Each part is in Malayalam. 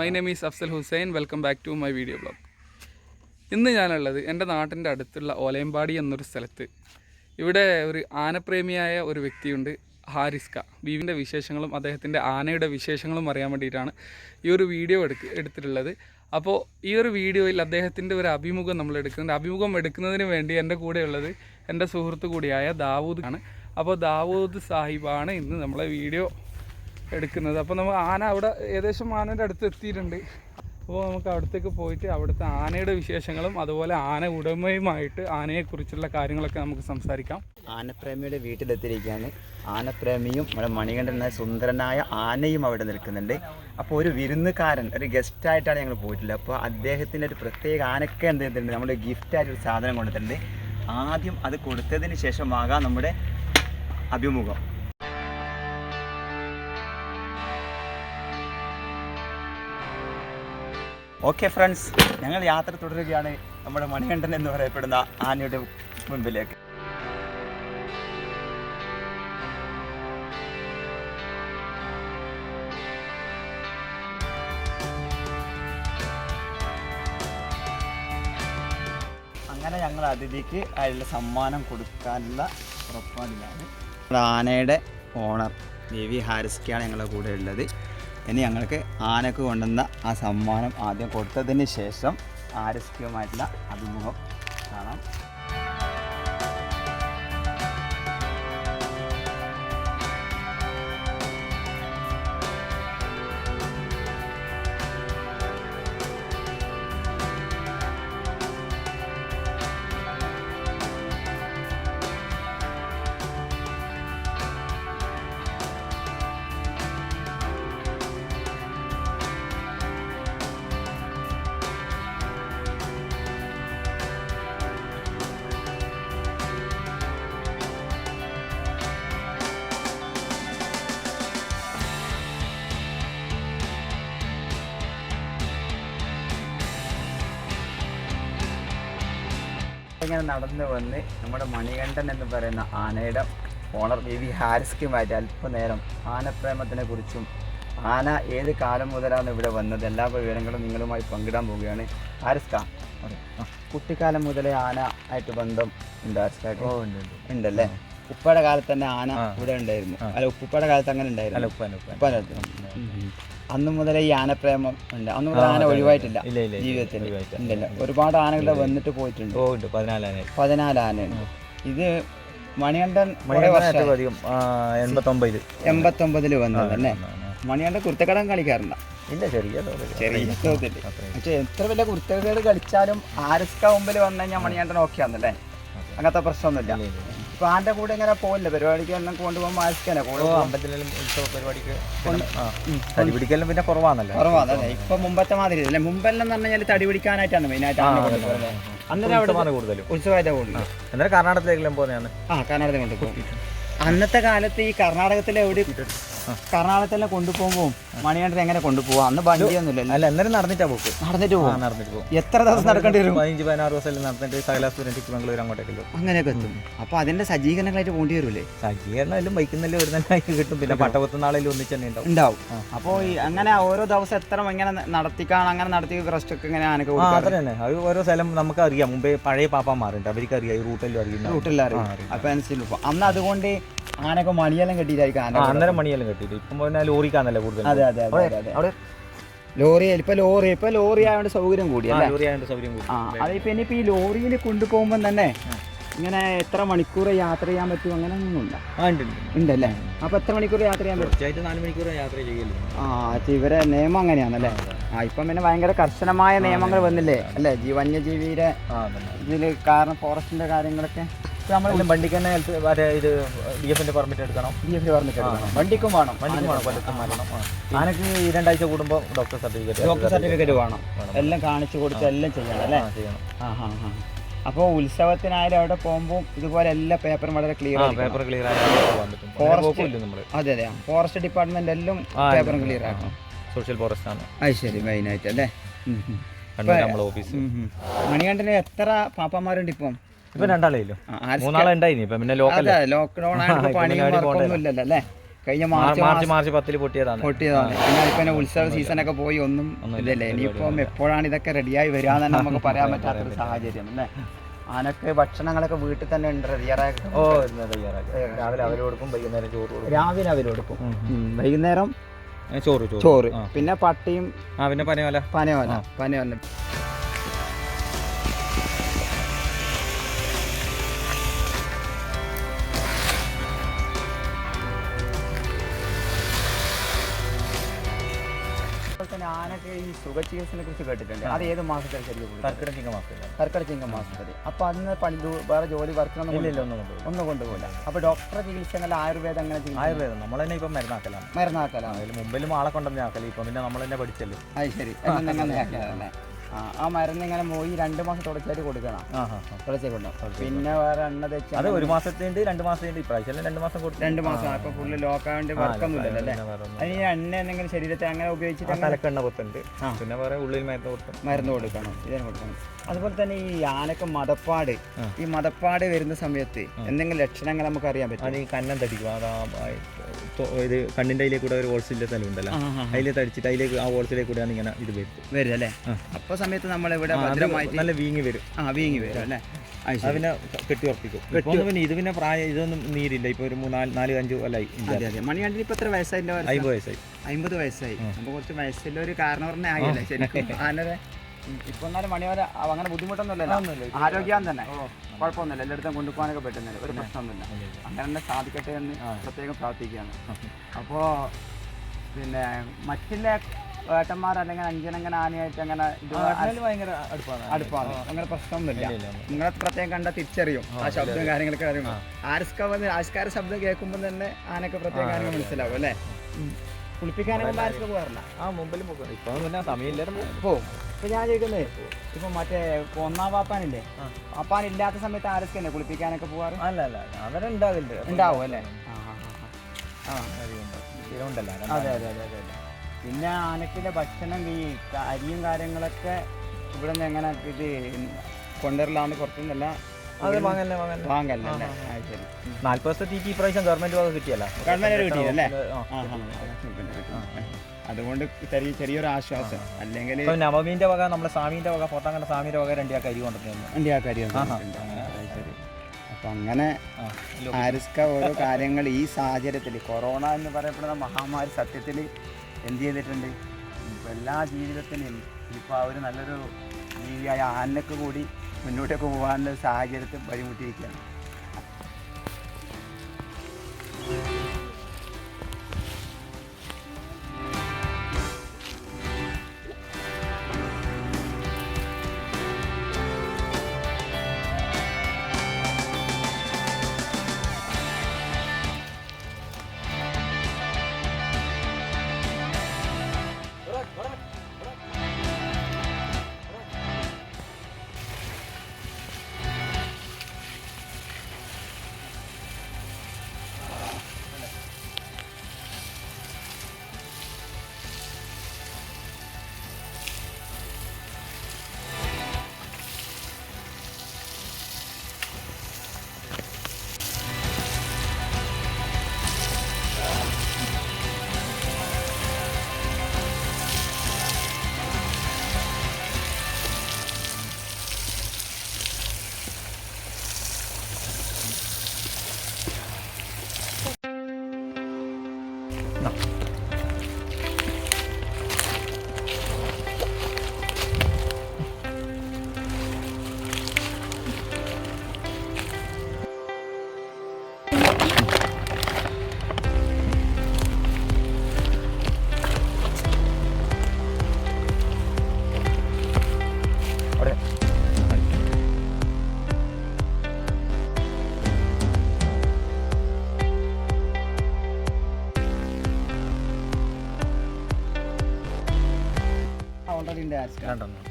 My name is Afsal Hussain. Welcome back to my video blog. ഇന്ന് ഞാനുള്ളത് എൻ്റെ നാട്ടിൻ്റെ അടുത്തുള്ള ഓലയമ്പാടി എന്നൊരു സ്ഥലത്ത്. ഇവിടെ ഒരു ആനപ്രേമിയായ ഒരു വ്യക്തിയുണ്ട്, ഹാരിസ്ക. ബീവിൻ്റെ വിശേഷങ്ങളും അദ്ദേഹത്തിൻ്റെ ആനയുടെ വിശേഷങ്ങളും അറിയാൻ വേണ്ടിയിട്ടാണ് ഈ ഒരു വീഡിയോ എടുത്തിട്ടുള്ളത്. അപ്പോൾ ഈ ഒരു വീഡിയോയിൽ അദ്ദേഹത്തിൻ്റെ ഒരു അഭിമുഖം നമ്മൾ എടുക്കുന്നുണ്ട്. അഭിമുഖം എടുക്കുന്നതിന് വേണ്ടി എൻ്റെ കൂടെയുള്ളത് എൻ്റെ സുഹൃത്തു കൂടിയായ ദാവൂദ് ആണ്. അപ്പോൾ ദാവൂദ് സാഹിബാണ് ഇന്ന് നമ്മളെ വീഡിയോ എടുക്കുന്നത്. അപ്പോൾ നമ്മൾ ആന അവിടെ ഏകദേശം ആനയുടെ അടുത്ത് എത്തിയിട്ടുണ്ട്. അപ്പോൾ നമുക്ക് അവിടത്തേക്ക് പോയിട്ട് അവിടുത്തെ ആനയുടെ വിശേഷങ്ങളും അതുപോലെ ആന ഉടമയുമായിട്ട് ആനയെക്കുറിച്ചുള്ള കാര്യങ്ങളൊക്കെ നമുക്ക് സംസാരിക്കാം. ആനപ്രേമിയുടെ വീട്ടിലെത്തിയിരിക്കുകയാണ്. ആനപ്രേമിയും നമ്മുടെ മണികണ്ഠൻ എന്ന സുന്ദരനായ ആനയും അവിടെ നിൽക്കുന്നുണ്ട്. അപ്പോൾ ഒരു വിരുന്നുകാരൻ, ഒരു ഗസ്റ്റായിട്ടാണ് ഞങ്ങൾ പോയിട്ടുള്ളത്. അപ്പോൾ അദ്ദേഹത്തിൻ്റെ ഒരു പ്രത്യേക ആനയ്ക്ക് എന്ത് ചെയ്തിട്ടുണ്ട്, നമ്മൾ ഗിഫ്റ്റായിട്ട് ഒരു സാധനം കൊടുത്തിട്ടുണ്ട്. ആദ്യം അത് കൊടുത്തതിന് ശേഷമാകാം നമ്മുടെ അഭിമുഖം. ഓക്കെ ഫ്രണ്ട്സ്, ഞങ്ങൾ യാത്ര തുടരുകയാണ് നമ്മുടെ മണികണ്ഠൻ എന്ന് പറയപ്പെടുന്ന ആനയുടെ മുൻപിലേക്ക്. അങ്ങനെ ഞങ്ങൾ അതിഥിക്ക് അതിലുള്ള സമ്മാനം കൊടുക്കാനുള്ള പുറപ്പാടിലാണ്. ആനയുടെ ഓണർ ദേവി ഹാരിസ്കയാണ് ഞങ്ങളുടെ കൂടെ ഉള്ളത്. ഇനി ഞങ്ങൾക്ക് ആനക്ക് കൊണ്ടുവന്ന ആ സമ്മാനം ആദ്യം കൊടുത്തതിന് ശേഷം ഹാരിസ്കയുമായിട്ടുള്ള അഭിമുഖം കാണാം. ഇങ്ങനെ നടന്നു വന്ന് നമ്മുടെ മണികണ്ഠൻ എന്ന് പറയുന്ന ആനയുടെ ഓണർ ദേവി ഹാരിസ്കയുമായിട്ട് അല്പനേരം ആനപ്രേമത്തിനെ കുറിച്ചും ആന ഏത് കാലം മുതലാണ് ഇവിടെ വന്നത് എല്ലാ വിവരങ്ങളും നിങ്ങളുമായി പങ്കിടാൻ പോവുകയാണ്. ഹാരിസ്ക, കുട്ടിക്കാലം മുതലേ ആന ആയിട്ട് ബന്ധം ഉണ്ട് ഹാരിസ്ക? ഉണ്ടല്ലേ. ഉപ്പയുടെ കാലത്ത് തന്നെ ആന ഇവിടെ ഉണ്ടായിരുന്നു? അല്ല, ഉപ്പയുടെ കാലത്ത് അങ്ങനെ ഉണ്ടായിരുന്നു? അന്ന് മുതലേ ഈ ആനപ്രേമം ഉണ്ട്? അന്ന് മുതൽ ആന ഒഴിവായിട്ടില്ല ജീവിതത്തിൽ? ഉണ്ടല്ലോ. ഒരുപാട് ആനകൾ വന്നിട്ട് പോയിട്ടുണ്ട്. 14 ആനയുണ്ട്. ഇത് മണികണ്ഠൻ 89 വന്നതല്ലേ? മണികണ്ഠൻ കുരുത്തക്കടം കളിക്കാറുണ്ടോ? ഇല്ല, ചെറിയ തോതിൽ. പക്ഷെ എത്ര വലിയ കുരുത്തക്കേട് കളിച്ചാലും ഹാരിസ്ക മുമ്പിൽ വന്നു കഴിഞ്ഞാൽ മണികണ്ഠൻ ഓക്കെ ആണെന്നല്ലേ? അങ്ങനത്തെ പ്രശ്നമൊന്നുമില്ല. ഇപ്പൊ ആന്റെ കൂടെ ഇങ്ങനെ പോയില്ല പരിപാടിക്ക് എല്ലാം കൊണ്ടുപോകുമ്പോൾ ഹാരിസ്കനെ അമ്പലത്തിലും ഉത്സവ പരിപാടിക്ക് തടി പിടിക്കലും പിന്നെ കുറവാണല്ലേ? ഇപ്പൊ മുമ്പത്തെ മാതിരി അല്ലേ? മുമ്പെല്ലാം എന്ന് പറഞ്ഞാൽ തടി പിടിക്കാനായിട്ടാണ് മെയിനായിട്ട് അന്നേരം അവിടെ കൂടുതലും ഉത്സവമായിട്ട് കൂടുതലും. എന്നാലും കർണാടകത്തിലേക്കെല്ലാം പോകുന്നതാണ്. കർണാടകത്തിൽ കൊണ്ടുപോകും. അന്നത്തെ കാലത്ത് ഈ കർണാടകത്തിലെ കൊണ്ടുപോകുമ്പോൾ മണികണ്ഠൻ എങ്ങനെ കൊണ്ടുപോകാം? അന്ന് വണ്ടിയൊന്നുമില്ലല്ലോ. അല്ല, എന്നാലും നടന്നിട്ട് പോകും. നടന്നിട്ട് പോകും. എത്ര ദിവസം നടക്കേണ്ടി വരും? 15-16 ദിവസം നടന്നിട്ട് സകലാസുരൻ ചിക്കമംഗളൂർ അങ്ങോട്ടേക്കല്ലോ അങ്ങനെയൊക്കെ എത്തും. അപ്പൊ അതിന്റെ സജ്ജീകരണങ്ങളായിട്ട് പോകേണ്ടി വരുമല്ലേ? സജ്ജീകരണം എല്ലാം ബൈക്കുന്നല്ലേ ഒരു തന്നെ കിട്ടും. പിന്നെ പട്ടപത്തുന്നാളെല്ലാം ഒന്നിച്ച് തന്നെ ഉണ്ടാവും. അപ്പോൾ അങ്ങനെ ഓരോ ദിവസം എത്ര ഇങ്ങനെ നടത്തിക്കാണ്? അങ്ങനെ നടത്തി റെസ്റ്റ് ഒക്കെ ഇങ്ങനെ ആനക്ക് അത്ര തന്നെ. അത് ഓരോ സ്ഥലം നമുക്ക് അറിയാം. മുമ്പേ പഴയ പാപ്പാമാരുണ്ട്, അവർക്ക് അറിയാം. ഈ റൂട്ടെല്ലാം അറിയാം. അപ്പൊ അനുസരിച്ച് അന്ന് അതുകൊണ്ട് ആനൊക്കെ മണിയെല്ലാം കെട്ടിയിട്ടായിരിക്കും. അന്നേരം മണിയെല്ലാം കെട്ടിയിട്ട് ഇപ്പം പിന്നെ ലോറിക്കാന്നല്ലേ കൂടുതൽ. അതെ. ഇപ്പൊ ലോറി ആയതുകൊണ്ട് സൗകര്യം കൂടി. അതിപ്പോ ഇനിയിപ്പോ ഈ ലോറിയിൽ കൊണ്ടുപോകുമ്പോൾ തന്നെ ഇങ്ങനെ എത്ര മണിക്കൂർ യാത്ര ചെയ്യാൻ പറ്റും? അങ്ങനെ ഒന്നും ഉണ്ടല്ലേ? അപ്പൊ എത്ര മണിക്കൂർ യാത്ര ചെയ്യാൻ പറ്റും? 4 മണിക്കൂർ യാത്ര ചെയ്യല്ലേ. ഇവരെ നിയമം അങ്ങനെയാണല്ലേ? ഇപ്പം പിന്നെ ഭയങ്കര കർശനമായ നിയമങ്ങൾ വന്നില്ലേ അല്ലേ? വന്യജീവിയുടെ ഇതില് കാരണം ഫോറസ്റ്റിന്റെ കാര്യങ്ങളൊക്കെ നമ്മൾ വണ്ടിക്ക് തന്നെ ഇത് DF പെർമിറ്റ് എടുക്കണം. വണ്ടിക്കും വേണം. ആനക്ക് 2 ആഴ്ച കൂടുമ്പോൾ ഡോക്ടർ സർട്ടിഫിക്കറ്റ് വേണം. എല്ലാം കാണിച്ചു കൊടുത്ത് എല്ലാം ചെയ്യണം അല്ലേ? അപ്പോൾ ഉത്സവത്തിനായാലും അവിടെ പോകുമ്പോൾ ഇതുപോലെ എല്ലാ പേപ്പറും വളരെ ക്ലിയർ അതെ. ഫോറസ്റ്റ് ഡിപ്പാർട്ട്മെന്റ് എല്ലാം പേപ്പറും ക്ലിയർ ആക്കണം. സോഷ്യൽ ഫോറസ്റ്റ് ആണ്. അത് ശരി, മെയിനായിട്ട് അല്ലേ? മണികണ്ഠന് എത്ര പാപ്പന്മാരുണ്ട് ഇപ്പം? ഇപ്പൊ 2 ആളേലും 3 ആളുണ്ടായിനി. ഇപ്പൊ പിന്നെ ലോക്ക്ഡൌൺ ആയിട്ട് പണിയൊന്നുമില്ലല്ലോ അല്ലേ? കഴിഞ്ഞ മാർച്ച് 10 പൊട്ടിയതാണ്. പിന്നെ ഇപ്പൊ ഉത്സവ സീസണൊക്കെ പോയി ഒന്നും ഇല്ലല്ലേ. ഇനിയിപ്പം എപ്പോഴാണ് ഇതൊക്കെ റെഡിയായി വരാന്ന് തന്നെ നമുക്ക് പറയാൻ പറ്റാത്തൊരു സാഹചര്യം അല്ലേ. ആനക്ക് ഭക്ഷണങ്ങളൊക്കെ വീട്ടിൽ തന്നെ ഉണ്ട് തയ്യാറാക്കി. രാവിലെ അവർ കൊടുക്കും, വൈകുന്നേരം ചോറ് കൊടുക്കും. രാവിലെ അവർ കൊടുക്കും, വൈകുന്നേരം ചോറ്. പിന്നെ പട്ടിയും പിന്നെ പനയോല. ആനക്ക് ഈ സുഖചികിത്സയെ കുറിച്ച് കേട്ടിട്ടുണ്ട്. അത് ഏത് മാസത്തിൽ ശരിക്കും? കർക്കിടക ചിങ്ങമാസത്തിൽ. അപ്പൊ അന്ന് വേറെ ജോലി വർക്കൊന്നും ഒന്നും കൊണ്ടുപോകില്ല. അപ്പൊ ഡോക്ടറെ ചികിത്സകൾ ആയുർവേദം അങ്ങനെ ആയുർവേദം നമ്മൾ തന്നെ ഇപ്പം മരുന്നാക്കലാണ്. അതിൽ മുമ്പിലും ആളെ കൊണ്ടുവന്ന് ആക്കല്. ഇപ്പം പിന്നെ നമ്മൾ തന്നെ പഠിച്ചല്ലോ. അത് ശരി. അങ്ങനെ ആ മരുന്ന് ഇങ്ങനെ പോയി 2 മാസം തുടച്ചായിട്ട് കൊടുക്കണം. പിന്നെ വേറെ എണ്ണ തെച്ച് അത് 1 മാസത്തേണ്ട് 2 മാസത്തേണ്ട്. ഇപ്രാവശ്യം 2 മാസം കൊടുത്തു. 2 മാസം അപ്പൊ ഫുള്ള് ലോക്കാണ്ട് വർക്കൊന്നും ഇല്ലല്ലോ അല്ലേ. അതിന് എണ്ണ എന്തെങ്കിലും ശരീരത്തെ അങ്ങനെ ഉപയോഗിച്ചിട്ട് തലക്കെണ്ണ കൊടുത്തുണ്ട്. പിന്നെ വേറെ ഉള്ളിൽ മരുന്ന് കൊടുക്കണം, ഇതിന് കൊടുക്കണം. അതുപോലെ തന്നെ ഈ ആനക്ക് മദപ്പാട്, ഈ മദപ്പാട് വരുന്ന സമയത്ത് എന്തെങ്കിലും ലക്ഷണങ്ങൾ നമുക്ക് അറിയാൻ പറ്റും. അത് ഈ കന്നം തടിക്കും. ഇത് കണ്ണിന്റെ അതിലേക്ക് കൂടെ ഒരു ഹോൾസിന്റെ സ്ഥലം ഉണ്ടല്ലോ, അതിൽ തടിച്ചിട്ട് അതിലേക്ക് ആ ഹോൾസിലേക്ക് കൂടെയാണ് ഇങ്ങനെ ഇത് വരും അല്ലേ. അപ്പൊ സമയത്ത് നമ്മൾ ഇവിടെ ഭദ്രമായിട്ട് നല്ല വീങ്ങി വരും അല്ലേ. അതിനെ കെട്ടി ഉറപ്പിക്കും. പിന്നെ ഇത് പിന്നെ പ്രായം ഇതൊന്നും നീരില്ല. ഇപ്പൊ ഒരു 4-5 കൊല്ലായി. മണികണ്ഠന് ഇപ്പൊ എത്ര വയസ്സായി? 50 വയസ്സായി. അപ്പൊ കുറച്ച് വയസ്സിൽ ഒരു കാരണവറിനെ ആയില്ലേ ശരിക്കും ആനരെ. ഇപ്പൊ എന്നാലും മണിവരെ അങ്ങനെ ബുദ്ധിമുട്ടൊന്നുമില്ലല്ലോ, ആരോഗ്യം തന്നെ കുഴപ്പമൊന്നുമില്ല. എല്ലായിടത്തും കൊണ്ടുപോകാനൊക്കെ പറ്റുന്നില്ല, ഒരു പ്രശ്നമൊന്നുമില്ല. അങ്ങനെ തന്നെ സാധിക്കട്ടെ എന്ന് പ്രത്യേകം പ്രാർത്ഥിക്കുകയാണ്. അപ്പോൾ പിന്നെ മറ്റുള്ള ഏട്ടന്മാർ അല്ലെങ്കിൽ അഞ്ചനങ്ങനെ ആനയായിട്ട് അങ്ങനെ ഭയങ്കര അടുപ്പാണ്, അങ്ങനെ പ്രശ്നമൊന്നുമില്ല. നിങ്ങളെ പ്രത്യേകം കണ്ടാൽ തിരിച്ചറിയും ആ ശബ്ദവും കാര്യങ്ങളൊക്കെ അറിയുമ്പോൾ. ആസ്കാര ശബ്ദം കേൾക്കുമ്പോൾ തന്നെ ആനക്ക് പ്രത്യേക കാര്യങ്ങൾ മനസ്സിലാവും അല്ലേ. കുളിപ്പിക്കാനൊക്കെ ആർക്കൊക്കെ പോകാറില്ല. മുമ്പിലും ഇപ്പൊ പിന്നെ സമയമില്ല പോവും. ഇപ്പൊ ഞാൻ ചോദിക്കുന്നത്, ഇപ്പൊ മറ്റേ ഒന്നാം പാപ്പാനില്ലേ, പാപ്പാനില്ലാത്ത സമയത്ത് ആരൊക്കെ തന്നെ കുളിപ്പിക്കാനൊക്കെ പോവാറ്? അല്ല അവരുണ്ടാവില്ല. ഉണ്ടാവും അല്ലേ. അതെ. പിന്നെ ആനക്കിന്റെ ഭക്ഷണം ഈ അരിയും കാര്യങ്ങളൊക്കെ ഇവിടെ നിന്ന് എങ്ങനെ ഇത് കൊണ്ടുവരലാന്ന് പുറത്തുനിന്നല്ല വാങ്ങല്ലേ. 40 തീറ്റി ഇപ്രാവശ്യം ഗവൺമെന്റ് വക കിട്ടിയല്ല. ഗവൺമെന്റ് കിട്ടിയല്ലേ. അതുകൊണ്ട് ചെറിയൊരു ആശ്വാസം. അല്ലെങ്കിൽ നവമീന്റെ വക നമ്മുടെ സ്വാമീന്റെ വക പോത്താങ്കണ്ട സ്വാമിയുടെ വക 2 ആൾക്ക് അരി കൊണ്ടുവന്നു. അപ്പൊ അങ്ങനെ ഹാരിസ്ക ഓരോ കാര്യങ്ങൾ ഈ സാഹചര്യത്തിൽ കൊറോണ എന്ന് പറയപ്പെടുന്ന മഹാമാരി സത്യത്തിൽ എന്ത് ചെയ്തിട്ടുണ്ട്, ഇപ്പം എല്ലാ ജീവിതത്തിനും ഇപ്പോൾ അവർ നല്ലൊരു ജീവിയായ ആനക്ക് കൂടി മുന്നോട്ടേക്ക് പോകാനുള്ള സാഹചര്യത്തിൽ വഴിമുട്ടിയിരിക്കുകയാണ്.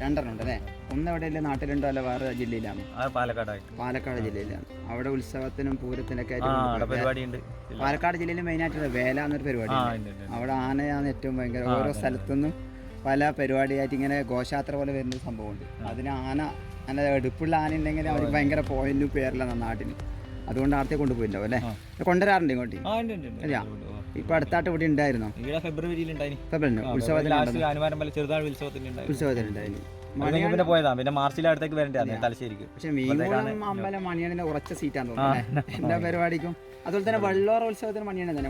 രണ്ടെണ്ണം ഉണ്ട് അല്ലേ. ഒന്ന് എവിടെയല്ലേ, നാട്ടിലുണ്ടോ അല്ല വേറെ ജില്ലയിലാണ്? പാലക്കാട് ജില്ലയിലാണ്. അവിടെ ഉത്സവത്തിനും പൂരത്തിനൊക്കെ പരിപാടിയുണ്ട്. പാലക്കാട് ജില്ലയിൽ മെയിനായിട്ട് വേല എന്നൊരു പരിപാടി. അവിടെ ആനയാണ് ഏറ്റവും ഭയങ്കര. ഓരോ സ്ഥലത്തുനിന്നും പല പരിപാടിയായിട്ട് ഇങ്ങനെ ഘോഷയാത്ര പോലെ വരുന്നൊരു സംഭവമുണ്ട്. അതിന് ആന എടുപ്പുള്ള ആന ഉണ്ടെങ്കിൽ അവർ ഭയങ്കര പോയിന്റും പേരിലാണ് നാട്ടിന്. അതുകൊണ്ട് ആടത്തെ കൊണ്ടുപോയിട്ടുണ്ടാവും അല്ലേ? കൊണ്ടുവരാറുണ്ട് ഇങ്ങോട്ട്? അല്ല, ഇപ്പൊ അടുത്തായിട്ട് ഇവിടെ ഉണ്ടായിരുന്നോ? ഫെബ്രുവരിയിൽ ഉത്സവത്തിനുണ്ടായിരുന്നു. പിന്നെ പോയതാ, പിന്നെ മാർച്ചിലെ അടുത്തേക്ക് വരണ്ടേ തലശ്ശേരിക്ക്. പക്ഷെ മീൻകുളം അമ്പലം മണിയണ്ണന്റെ ഉറച്ച സീറ്റാന്ന് തോന്നുന്നു എല്ലാ പരിപാടിക്കും. അതുപോലെ തന്നെ വെള്ളോറ ഉത്സവത്തിന് മണിയണ്ണൻ തന്നെ.